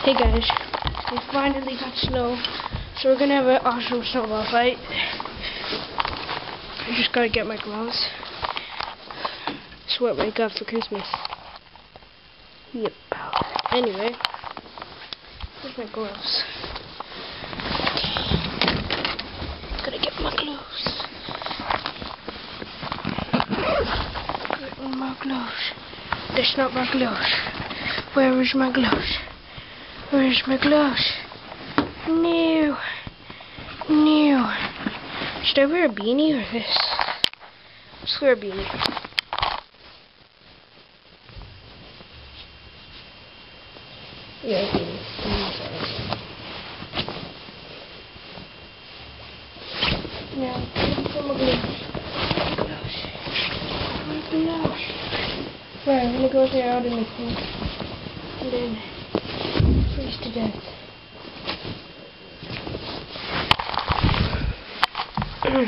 Hey guys, we finally got snow, so we're gonna have an awesome snowball fight. I just gotta get my gloves. That's what I got for Christmas. Yep. Anyway, where's my gloves? Gotta get my gloves. Getting my gloves. That's not my gloves. Where is my gloves? Where's my gloves? No. No. Should I wear a beanie or this? Let's wear a beanie. Yeah, beanie. Now, put my gloves. My gloves. Right, I'm gonna go there out in the cold. And then freeze to death. I'm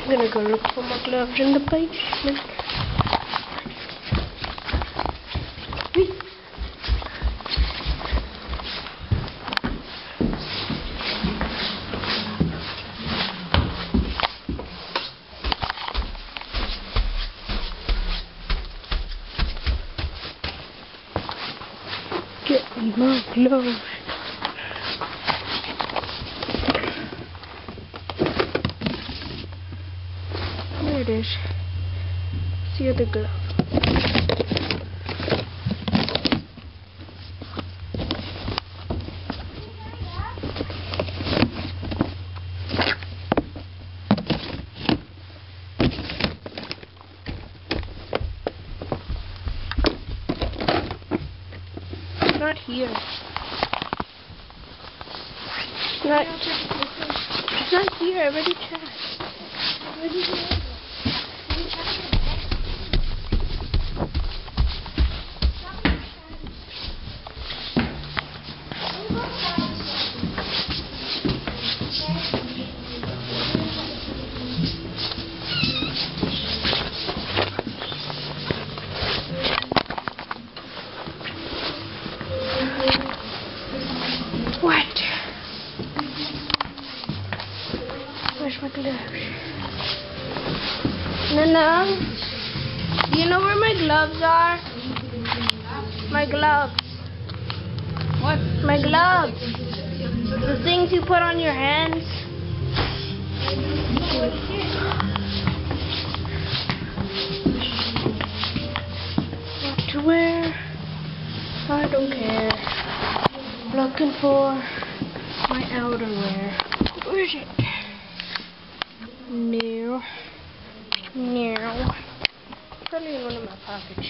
gonna go look for my gloves in the basement. Get my gloves. There it is. It's the other glove. It's not here. It's not here. I already checked. What? Where's my gloves? Nana, do you know where my gloves are? My gloves. What? My gloves. The things you put on your hands. What to wear? I don't care. Looking for my outerwear. Where is it? No. No. Probably in one of my pockets.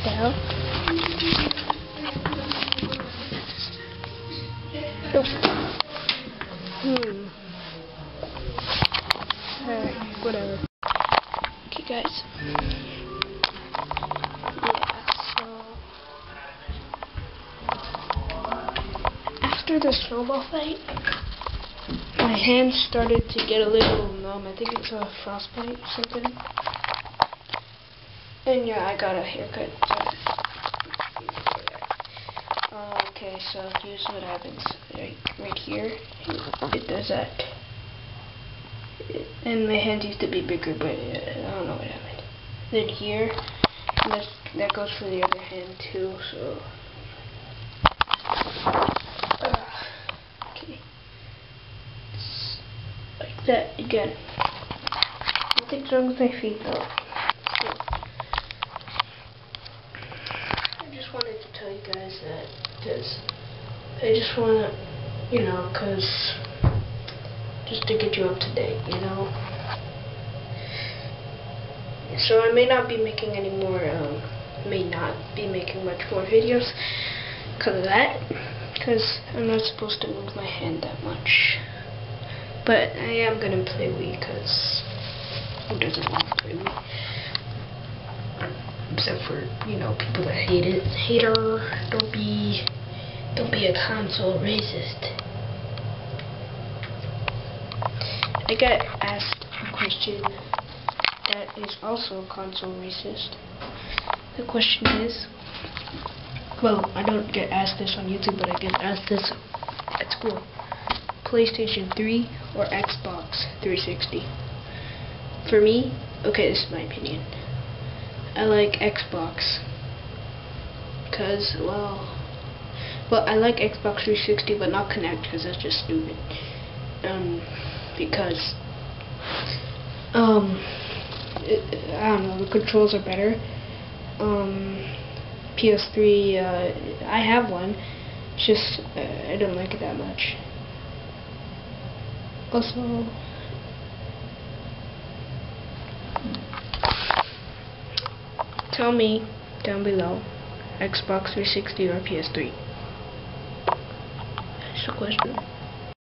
Down. Nope. Alright, whatever. Okay, guys. After the snowball fight, my hands started to get a little numb. I think it's a frostbite or something. And yeah, I got a haircut. Okay, so here's what happens. Right here, it does that. And my hands used to be bigger, but I don't know what happened. Then here, and that goes for the other hand too, so. That again. Nothing's wrong with my feet though. I just wanted to tell you guys that because I just want to, just to get you up to date, So I may not be making any more, may not be making much more videos because of that, because I'm not supposed to move my hand that much. But I am gonna play Wii because who doesn't want to play Wii? Except for, people that hate it. Hater, don't be a console racist. I got asked a question that is also console racist. The question is, well, I don't get asked this on YouTube, but I get asked this at school. PlayStation 3 or Xbox 360? For me, okay, this is my opinion. I like Xbox. Cause, well, I like Xbox 360, but not Kinect, because that's just stupid. Because, I don't know, the controls are better. PS3, I have one, it's just, I don't like it that much. Also, tell me down below, Xbox 360 or PS3? That's the question.